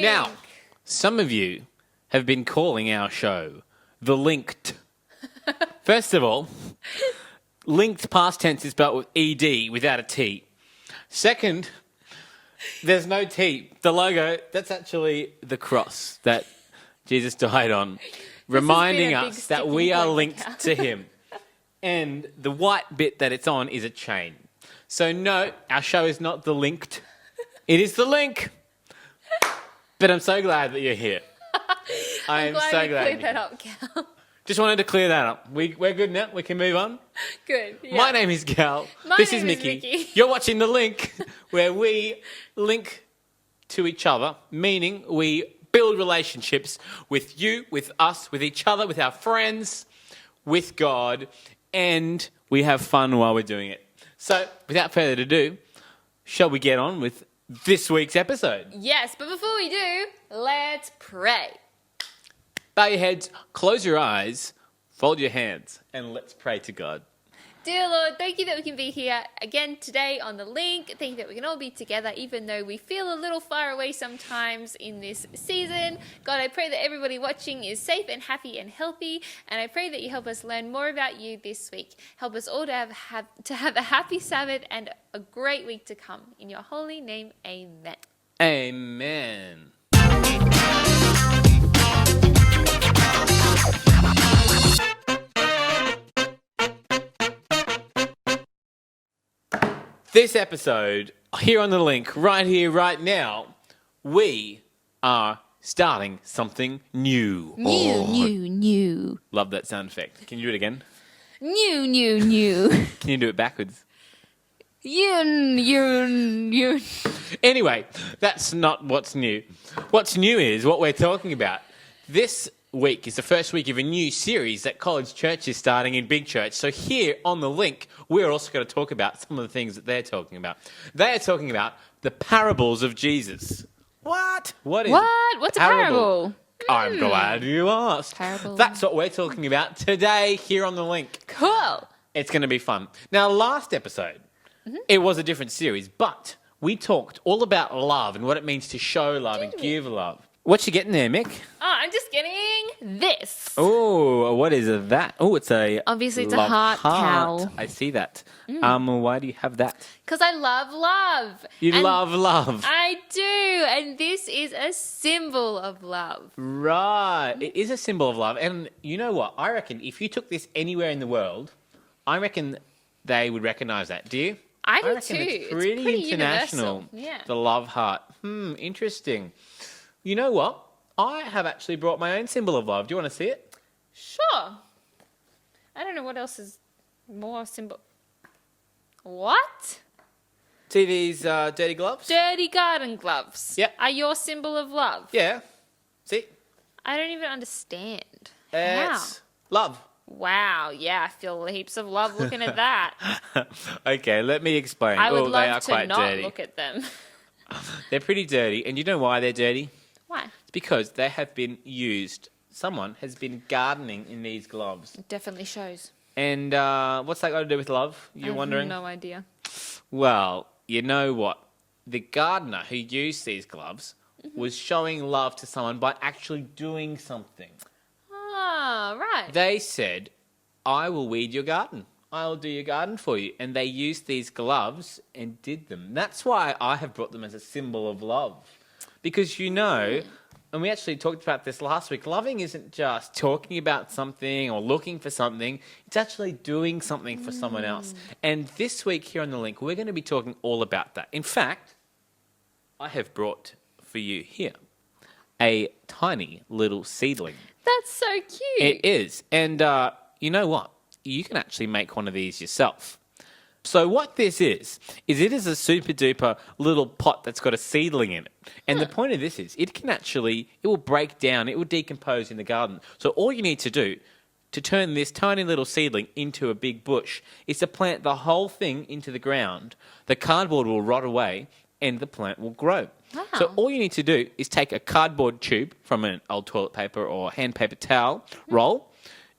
Now, some of you have been calling our show The Linked. First of all, linked past tense is spelled with ED without a T. Second, there's no T. The logo, that's actually the cross that Jesus died on, reminding us that we are linked to him. And the white bit that it's on is a chain. So no, our show is not The Linked. It is The Link. But I'm so glad that you're here. I'm glad you cleared that up, Cal. Just wanted to clear that up. We're good now. We can move on. Good. Yeah. My name is Gal. This is Mickey. You're watching The Link, where we link to each other, meaning we build relationships with you, with us, with each other, with our friends, with God, and we have fun while we're doing it. So, without further ado, shall we get on with this week's episode? Yes, but before we do, let's pray. Bow your heads, close your eyes, fold your hands, and let's pray to God. Dear Lord, thank you that we can be here again today on The Link. Thank you that we can all be together, even though we feel a little far away sometimes in this season. God, I pray that everybody watching is safe and happy and healthy, and I pray that you help us learn more about you this week. Help us all to have a happy Sabbath and a great week to come. In your holy name, amen. Amen. This episode, here on The Link, right here, right now, we are starting something new. New. Love that sound effect. Can you do it again? New. Can you do it backwards? You. Anyway, that's not what's new. What's new is what we're talking about. This week is the first week of a new series that College Church is starting in Big Church. So here on The Link, we're also going to talk about some of the things that they're talking about. They are talking about the parables of Jesus. What? What's a parable? I'm glad you asked. Parable. That's what we're talking about today here on The Link. Cool. It's going to be fun. Now, last episode, it was a different series, but we talked all about love and what it means to show love and give love. What you getting there, Mick? Oh, I'm just getting this. Oh, what is that? Oh, it's a Obviously, it's a love heart, Cal. I see that. Why do you have that? Because I love love. You love love. I do. And this is a symbol of love. Right. It is a symbol of love. And you know what? I reckon if you took this anywhere in the world, I reckon they would recognise that. Do you? I do reckon too. It's pretty international. Universal. Yeah. The love heart. Interesting. You know what? I have actually brought my own symbol of love. Do you want to see it? Sure. I don't know what else is more symbol. What? See these dirty gloves? Dirty garden gloves. Yep. Are your symbol of love. Yeah. See? I don't even understand. It's love. Wow. Yeah, I feel heaps of love looking at that. Okay, let me explain. I would they love are to quite not dirty. look at them. They're pretty dirty. And you know why they're dirty? Why? It's because they have been used. Someone has been gardening in these gloves. It definitely shows. And what's that got to do with love? You're wondering? No idea. Well, you know what? The gardener who used these gloves was showing love to someone by actually doing something. Ah, right. They said, I will weed your garden. I'll do your garden for you. And they used these gloves and did them. That's why I have brought them as a symbol of love. Because you know, and we actually talked about this last week, loving isn't just talking about something or looking for something. It's actually doing something for someone else. And this week here on The Link, we're going to be talking all about that. In fact, I have brought for you here a tiny little seedling. That's so cute. It is. And you know what? You can actually make one of these yourself. So what this is it is a super duper little pot that's got a seedling in it. And the point of this is it will break down, it will decompose in the garden. So all you need to do to turn this tiny little seedling into a big bush is to plant the whole thing into the ground. The cardboard will rot away and the plant will grow. Wow. So all you need to do is take a cardboard tube from an old toilet paper or hand paper towel roll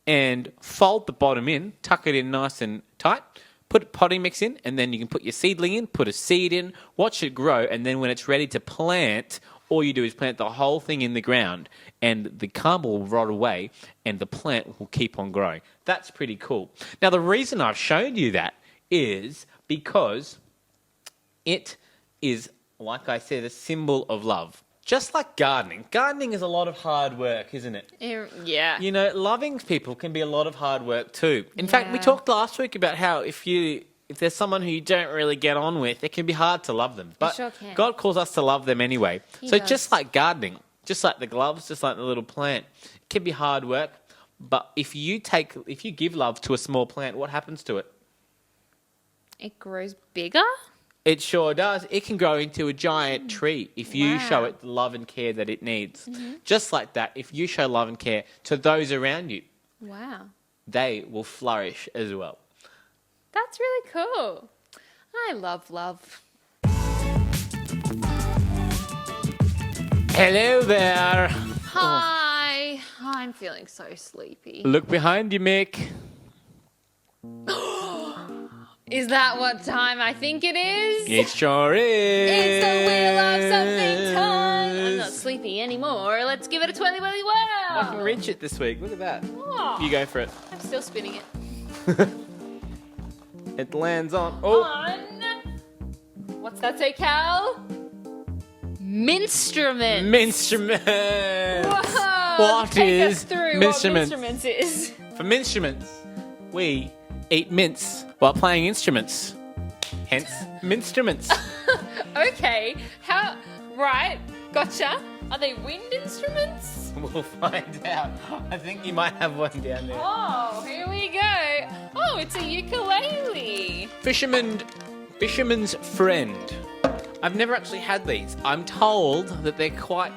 and fold the bottom in, tuck it in nice and tight, put potting mix in, and then you can put your seedling in, put a seed in, watch it grow, and then when it's ready to plant, all you do is plant the whole thing in the ground, and the carb will rot away, and the plant will keep on growing. That's pretty cool. Now, the reason I've shown you that is because it is, like I said, a symbol of love. Just like gardening. Gardening is a lot of hard work, isn't it? Yeah. You know, loving people can be a lot of hard work too. In fact, we talked last week about how if there's someone who you don't really get on with, it can be hard to love them. But sure can. God calls us to love them anyway. He So does. just like gardening, just like the gloves, just like the little plant, it can be hard work. But if you give love to a small plant, what happens to it? It grows bigger? It sure does. It can grow into a giant tree if you show it the love and care that it needs. Just like that, if you show love and care to those around you, Wow. they will flourish as well. That's really cool. I love love. Hello there. Hi. I'm feeling so sleepy. Look behind you, Mick. Is that what time I think it is? It sure is. It's the wheel of something time. I'm not sleepy anymore. Let's give it a twirly whirly I can whirl. reach it this week. Look at that. Oh, You go for it. I'm still spinning it. It lands on. Oh, On. What's that say, Cal? Minstruments. minstruments. Whoa. What Take is us through minstruments? what minstruments is. For minstruments, we eat mints while playing instruments. Hence, minstruments. Okay. How? Right. Gotcha. Are they wind instruments? We'll find out. I think you might have one down there. Oh, here we go. Oh, it's a ukulele. Fisherman's friend. I've never actually had these. I'm told that they're quite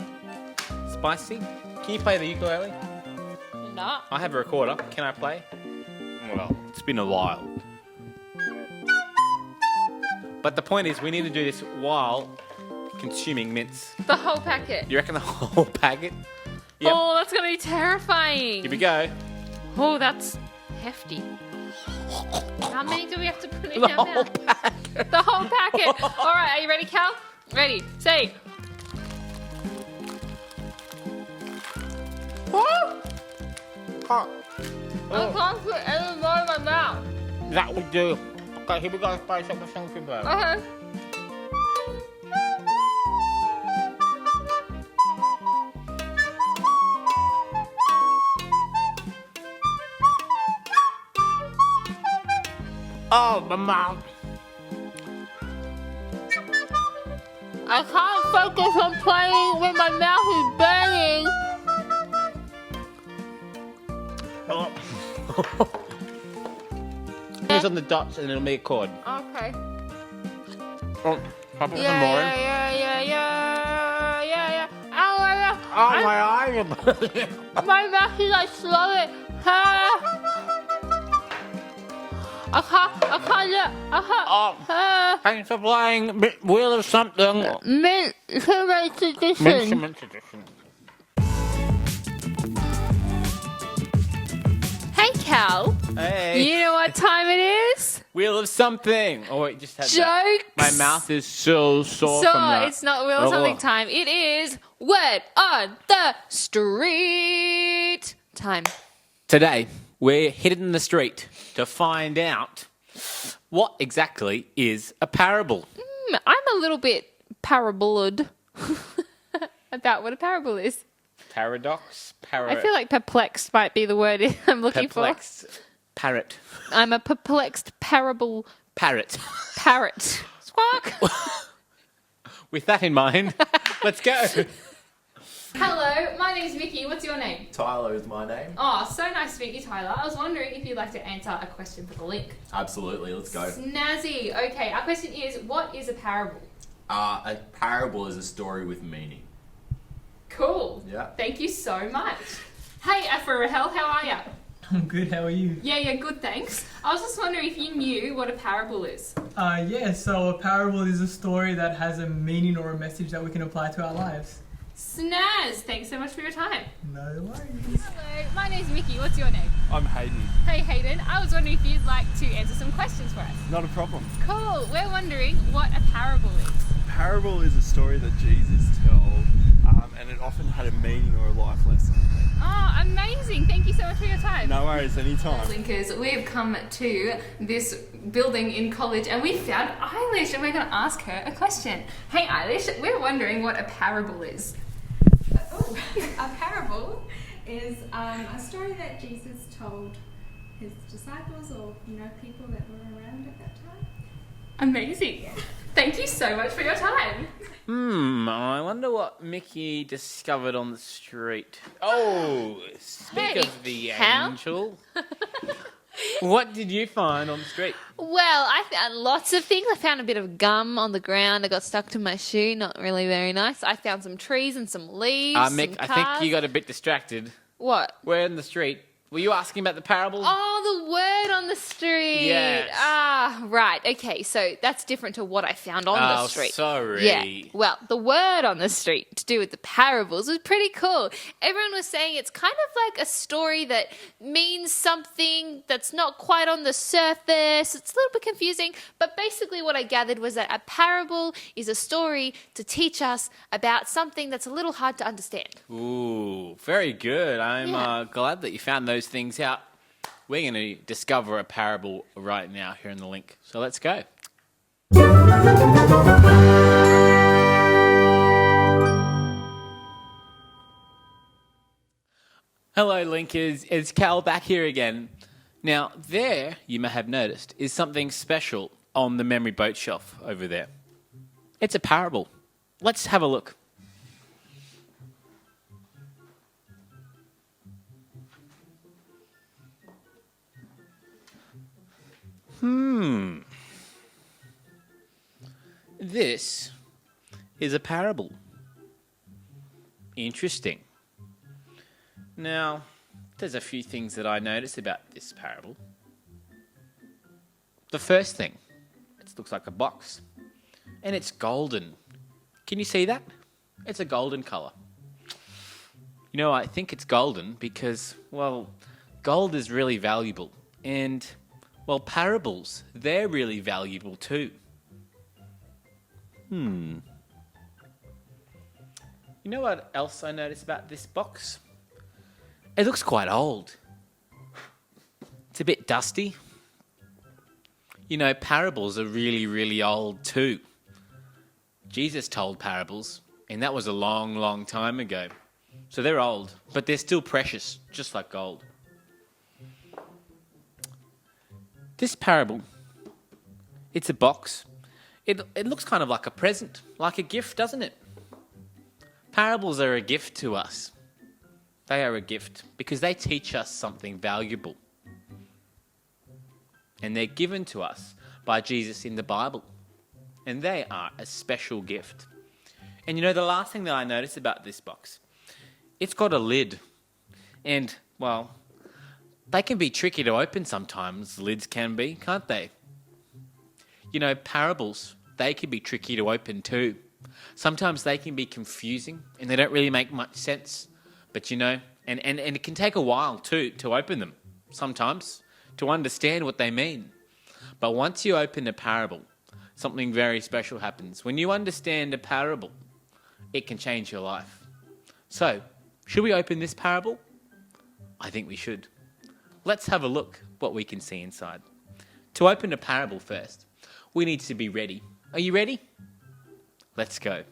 spicy. Can you play the ukulele? No. I have a recorder. Can I play? Well, it's been a while. But the point is, we need to do this while consuming mints. The whole packet. You reckon the whole packet? Yep. Oh, that's going to be terrifying. Here we go. Oh, that's hefty. How many do we have to put in The our whole mouth? packet. The whole packet. All right, are you ready, Cal? Ready. Say. Oh. I can't put any more in my mouth. That would do. Okay, here we go. Spice up with something better. Okay. Oh, my mouth. I can't focus on playing when my mouth is burning. Oh. Use on the dots and it'll make a chord. Okay. Oh, pop it some more in. Yeah. Ow, Oh, my eyes are burning. my mouth is like slowing. I can't do it. Oh, thanks for playing Wheel of Something. Mint edition. Instrument edition. Hey, Cal. Hey. You know what time it is? Wheel of Something. Oh, wait, just had that. Jokes. My mouth is so sore So from that. it's not Wheel of Something time. It is Word on the Street time. Today, we're headed in the street to find out what exactly is a parable. I'm a little bit paraboled about what a parable is. Paradox? I feel like perplexed might be the word I'm looking Perplexed. Parrot. for. I'm a perplexed parable Parrot. parrot. Squawk. With that in mind, let's go. Hello, my name's Vicky. What's your name? Tyler is my name. Oh, so nice to meet you, Tyler. I was wondering if you'd like to answer a question for the link. Absolutely, let's go. Snazzy. Okay, our question is, what is a parable? A parable is a story with meaning. Cool. Yeah. Thank you so much. Hey, Afro Rahel, how are ya? I'm good, how are you? Yeah, good, thanks. I was just wondering if you knew what a parable is. Yeah, so a parable is a story that has a meaning or a message that we can apply to our lives. Snaz, thanks so much for your time. No worries. Hello, my name's Mickey. What's your name? I'm Hayden. Hey, Hayden. I was wondering if you'd like to answer some questions for us. Not a problem. Cool. We're wondering what a parable is. Parable is a story that Jesus tells meaning or a life lesson. Oh, amazing. Thank you so much for your time. No worries, anytime. Linkers, we've come to this building in college and we found Eilish and we're going to ask her a question. Hey Eilish, we're wondering what a parable is. Oh, a parable is a story that Jesus told his disciples or people that were around at that time. Amazing. Thank you so much for your time. I wonder what Mickey discovered on the street. Oh, speak Hey, of the Cal? angel. What did you find on the street? Well, I found lots of things. I found a bit of gum on the ground. It got stuck to my shoe. Not really very nice. I found some trees and some leaves. Mick, some I cars. think you got a bit distracted. What? We're in the street. Were you asking about the parable? Oh, the word on the street. Yes. Ah, right. Okay, so that's different to what I found on the street. Sorry. Yeah. Well, the word on the street to do with the parables was pretty cool. Everyone was saying it's kind of like a story that means something that's not quite on the surface. It's a little bit confusing, but basically what I gathered was that a parable is a story to teach us about something that's a little hard to understand. Ooh, very good. I'm Yeah. glad that you found those things out. We're going to discover a parable right now here in the link. So let's go. Hello, Linkers. It's Cal back here again. Now, there, you may have noticed, is something special on the memory boat shelf over there. It's a parable. Let's have a look. This is a parable. Interesting. Now, there's a few things that I notice about this parable. The first thing, it looks like a box. And it's golden. Can you see that? It's a golden colour. You know, I think it's golden because, well, gold is really valuable. And, well, parables, they're really valuable too. You know what else I noticed about this box? It looks quite old. It's a bit dusty. You know, parables are really, really old too. Jesus told parables, and that was a long, long time ago. So they're old, but they're still precious, just like gold. This parable, it's a box. It looks kind of like a present, like a gift, doesn't it? Parables are a gift to us. They are a gift because they teach us something valuable. And they're given to us by Jesus in the Bible. And they are a special gift. And you know, the last thing that I noticed about this box, it's got a lid. And, well, they can be tricky to open sometimes, lids can be, can't they? You know, parables, they can be tricky to open too. Sometimes they can be confusing and they don't really make much sense. But you know, and it can take a while too to open them sometimes, to understand what they mean. But once you open a parable, something very special happens. When you understand a parable, it can change your life. So, should we open this parable? I think we should. Let's have a look what we can see inside. To open a parable first, we need to be ready. Are you ready? Let's go.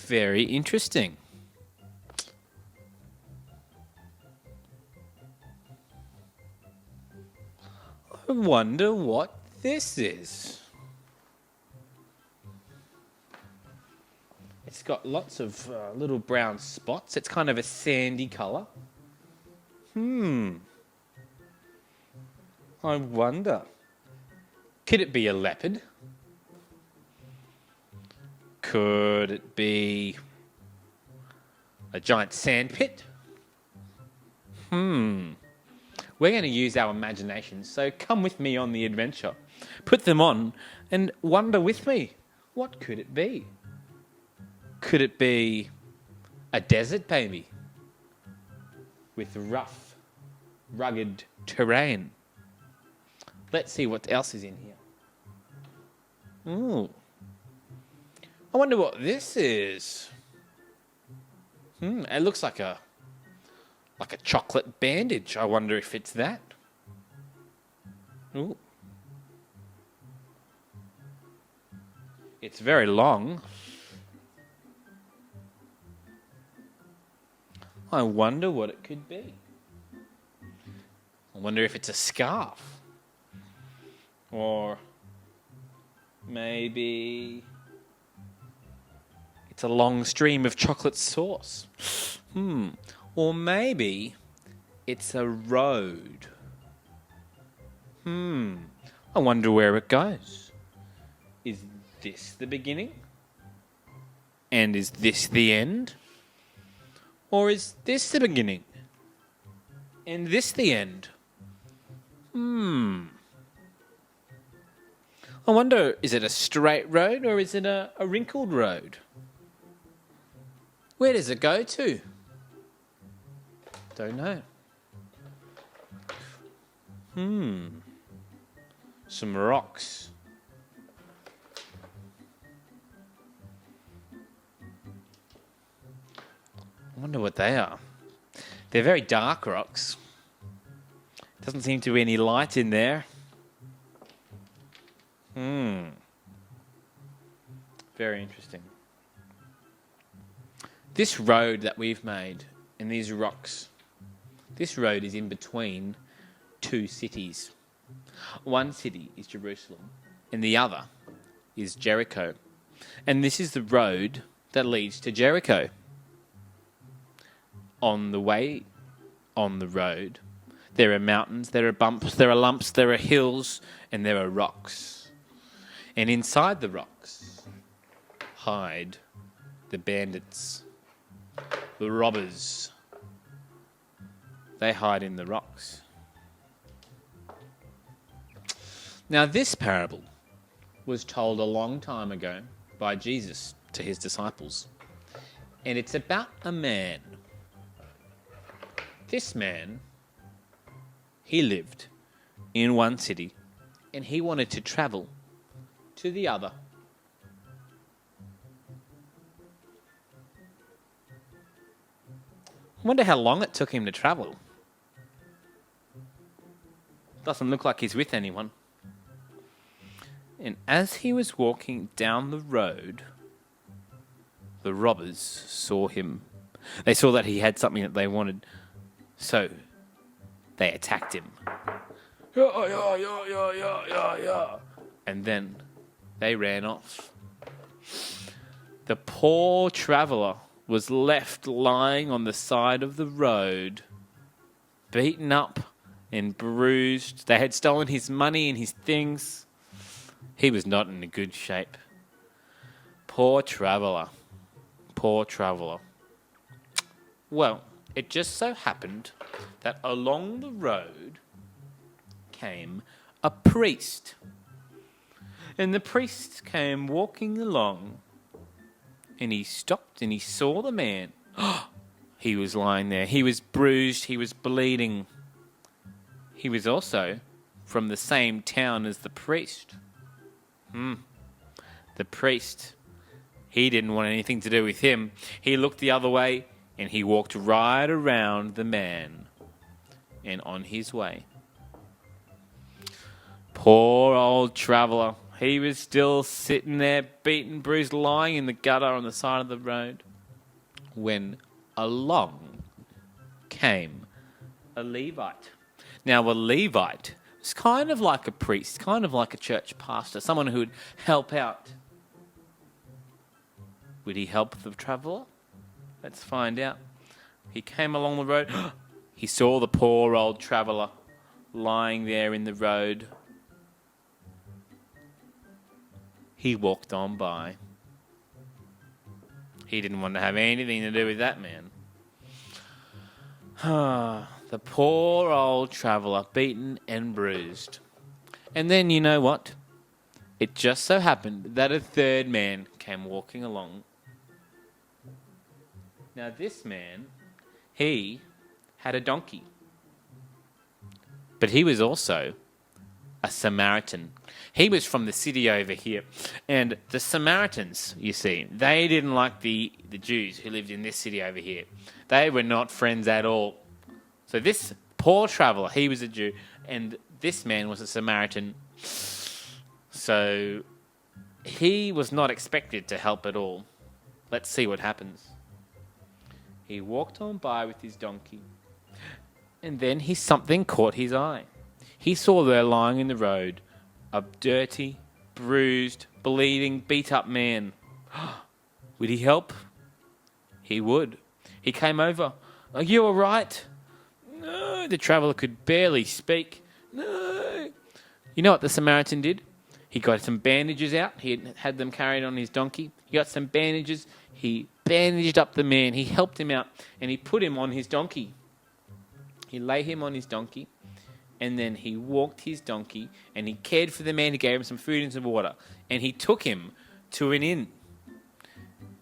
Very interesting. I wonder what this is. It's got lots of little brown spots. It's kind of a sandy colour. I wonder. Could it be a leopard? Could it be a giant sandpit? We're going to use our imagination, so come with me on the adventure. Put them on and wonder with me. What could it be? Could it be a desert baby with rough, rugged terrain? Let's see what else is in here. Ooh. I wonder what this is. It looks like a chocolate bandage. I wonder if it's that. Ooh. It's very long. I wonder what it could be. I wonder if it's a scarf. Or maybe it's a long stream of chocolate sauce. Or maybe it's a road. I wonder where it goes. Is this the beginning? And is this the end? Or is this the beginning? And this the end? I wonder, is it a straight road or is it a wrinkled road? Where does it go to? Don't know. Some rocks. I wonder what they are. They're very dark rocks. Doesn't seem to be any light in there. Very interesting. This road that we've made and these rocks, this road is in between two cities. One city is Jerusalem and the other is Jericho. And this is the road that leads to Jericho. On the way on the road, there are mountains, there are bumps, there are lumps, there are hills, and there are rocks. And inside the rocks hide the bandits, the robbers. They hide in the rocks. Now, this parable was told a long time ago by Jesus to his disciples. And it's about a man. This man, he lived in one city and he wanted to travel to the other. I wonder how long it took him to travel. Doesn't look like he's with anyone. And as he was walking down the road, the robbers saw him. They saw that he had something that they wanted, so they attacked him. And then they ran off. The poor traveller was left lying on the side of the road, beaten up and bruised. They had stolen his money and his things. He was not in a good shape. Poor traveller. Poor traveller. Well, it just so happened that along the road came a priest. And the priest came walking along. And he stopped and he saw the man. He was lying there. He was bruised. He was bleeding. He was also from the same town as the priest. The priest, he didn't want anything to do with him. He looked the other way and he walked right around the man and on his way. Poor old traveller. He was still sitting there, beaten, bruised, lying in the gutter on the side of the road, when along came a Levite. Now, a Levite was kind of like a priest, kind of like a church pastor, someone who would help out. Would he help the traveller? Let's find out. He came along the road. He saw the poor old traveller lying there in the road. He walked on by. He didn't want to have anything to do with that man. The poor old traveller, beaten and bruised. And then, you know what? It just so happened that a third man came walking along. Now, this man, he had a donkey. But he was also a Samaritan. He was from the city over here. And the Samaritans, you see, they didn't like the Jews who lived in this city over here. They were not friends at all. So this poor traveller, he was a Jew, and this man was a Samaritan. So he was not expected to help at all. Let's see what happens. He walked on by with his donkey, and then something caught his eye. He saw there lying in the road a dirty, bruised, bleeding, beat-up man. Would he help? He would. He came over. Are you all right? No, the traveller could barely speak. No. You know what the Samaritan did? He got some bandages out. He had them carried on his donkey. He got some bandages. He bandaged up the man. He helped him out, and he put him on his donkey. He lay him on his donkey, and then he walked his donkey, and he cared for the man. He gave him some food and some water, and he took him to an inn.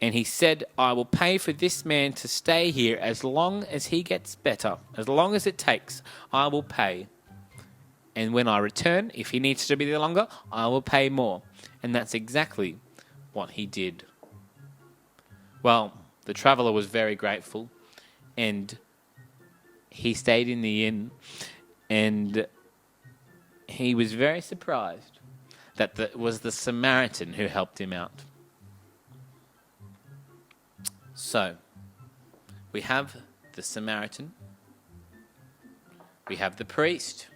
And he said, I will pay for this man to stay here as long as he gets better. As long as it takes, I will pay. And when I return, if he needs to be there longer, I will pay more. And that's exactly what he did. Well, the traveller was very grateful, and he stayed in the inn, and he was very surprised that it was the Samaritan who helped him out. So, we have the Samaritan, we have the priest,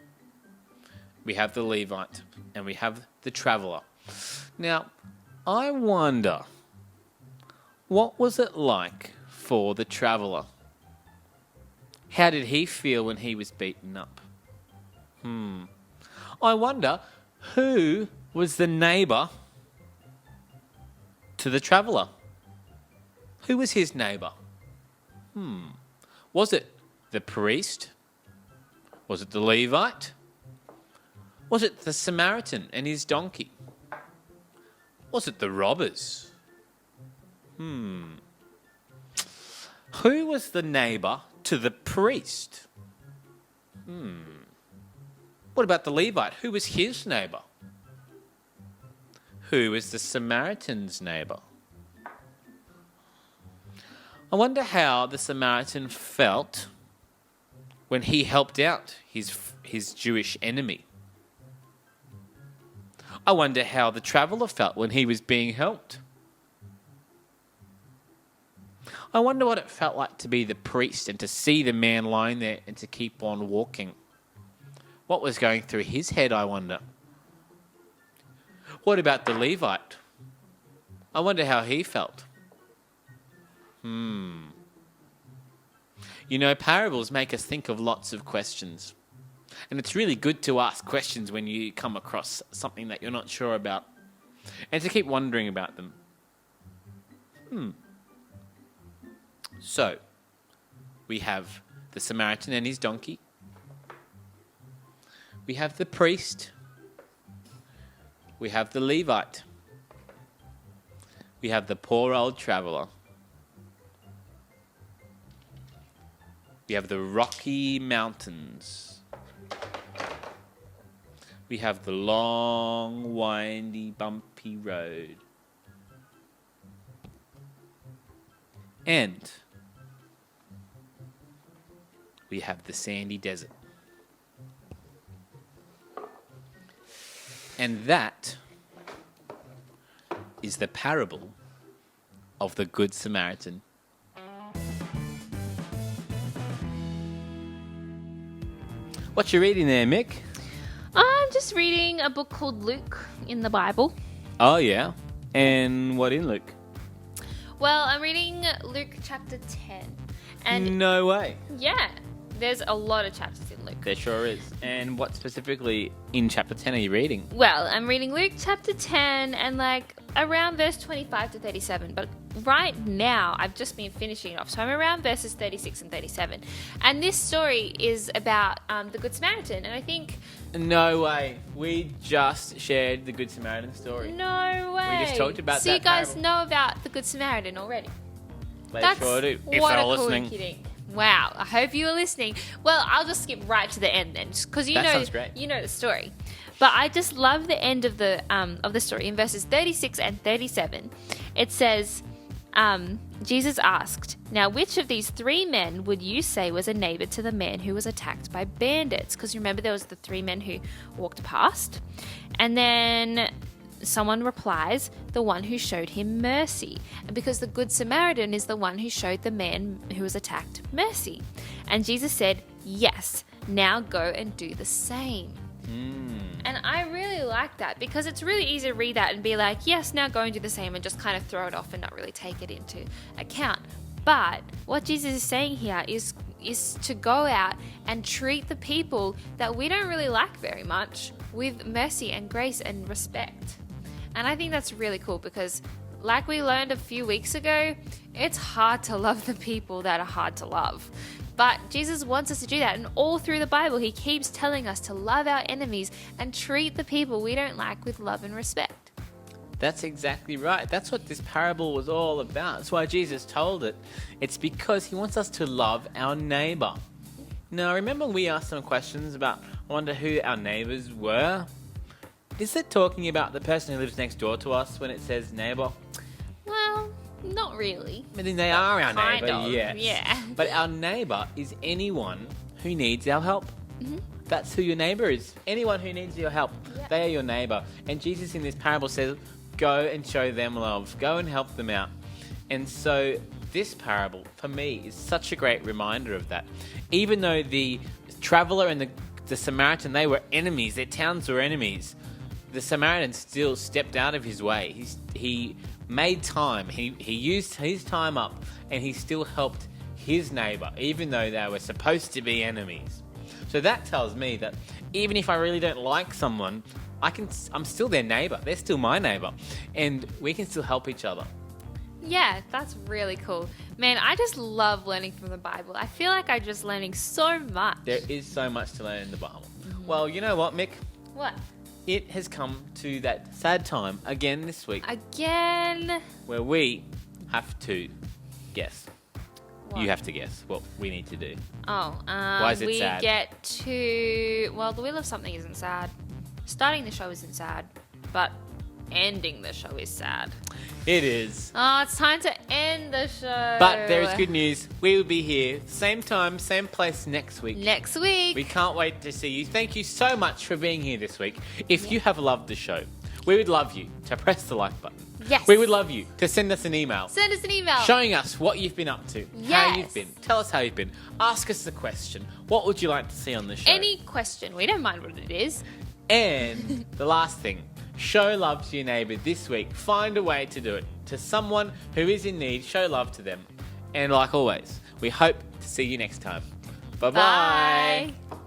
we have the Levite, and we have the traveller. Now, I wonder, what was it like for the traveller? How did he feel when he was beaten up? I wonder, who was the neighbour to the traveller? Who was his neighbour? Was it the priest? Was it the Levite? Was it the Samaritan and his donkey? Was it the robbers? Who was the neighbour to the priest? What about the Levite? Who was his neighbour? Who was the Samaritan's neighbour? I wonder how the Samaritan felt when he helped out his Jewish enemy. I wonder how the traveller felt when he was being helped. I wonder what it felt like to be the priest and to see the man lying there and to keep on walking. What was going through his head, I wonder? What about the Levite? I wonder how he felt. You know, parables make us think of lots of questions. And it's really good to ask questions when you come across something that you're not sure about, and to keep wondering about them. So, we have the Samaritan and his donkey. We have the priest. We have the Levite. We have the poor old traveller. We have the Rocky Mountains. We have the long, windy, bumpy road. And we have the sandy desert. And that is the parable of the Good Samaritan. What you reading there, Mick? I'm just reading a book called Luke in the Bible. Oh, yeah. And what in Luke? Well, I'm reading Luke chapter 10. And No way. yeah, there's a lot of chapters in Luke. There sure is. And what specifically in chapter 10 are you reading? Well, I'm reading Luke chapter 10 and like around verse 25 to 37. But right now, I've just been finishing it off. So I'm around verses 36 and 37. And this story is about the Good Samaritan. And I think... No way. We just shared the Good Samaritan story. No way. We just talked about so that you guys parable. know about the Good Samaritan already? They That's sure do. If what they're a listening. coincidence. Wow, I hope you were listening. Well, I'll just skip right to the end then, because That sounds great. you know the story. But I just love the end of the story. In verses 36 and 37, it says, Jesus asked, "Now which of these 3 men would you say was a neighbor to the man who was attacked by bandits?" Because remember, there was the 3 men who walked past. And then someone replies, "The one who showed him mercy." And because the Good Samaritan is the one who showed the man who was attacked mercy. And Jesus said, "Yes, now go and do the same." And I really like that because it's really easy to read that and be like, yes, now go and do the same, and just kind of throw it off and not really take it into account. But what Jesus is saying here is to go out and treat the people that we don't really like very much with mercy and grace and respect. And I think that's really cool because, like we learned a few weeks ago, it's hard to love the people that are hard to love. But Jesus wants us to do that. And all through the Bible, he keeps telling us to love our enemies and treat the people we don't like with love and respect. That's exactly right. That's what this parable was all about. That's why Jesus told it. It's because he wants us to love our neighbor. Now, remember we asked some questions about, I wonder who our neighbors were? Is it talking about the person who lives next door to us when it says neighbor? Well, not really. I mean, they are our Kind neighbor, of, yes. yeah. But our neighbor is anyone who needs our help. That's who your neighbor is. Anyone who needs your help, they are your neighbor. And Jesus in this parable says, go and show them love. Go and help them out. And so this parable, for me, is such a great reminder of that. Even though the traveler and the Samaritan, they were enemies, their towns were enemies, the Samaritan still stepped out of his way. He made time. He used his time up, and he still helped his neighbor, even though they were supposed to be enemies. So that tells me that even if I really don't like someone, I'm still their neighbor. They're still my neighbor, and we can still help each other. Yeah, that's really cool. Man, I just love learning from the Bible. I feel like I'm just learning so much. There is so much to learn in the Bible. Well, you know what, Mick? What? It has come to that sad time again this week Again? where we have to guess. What? You have to guess what we need to do. Oh, Why is it we sad? get to... Well, the wheel of something isn't sad. Starting the show isn't sad, but ending the show is sad. It is. Oh, it's time to end the show. But there is good news. We will be here, same time, same place next week. Next week. We can't wait to see you. Thank you so much for being here this week. If you have loved the show, we would love you to press the like button. Yes. We would love you to send us an email. Send us an email. Showing us what you've been up to, how Yes. you've been. Tell us how you've been. Ask us a question. What would you like to see on the show? Any question. We don't mind what it is. And the last thing, show love to your neighbour this week. Find a way to do it. To someone who is in need, show love to them. And like always, we hope to see you next time. Bye-bye. Bye.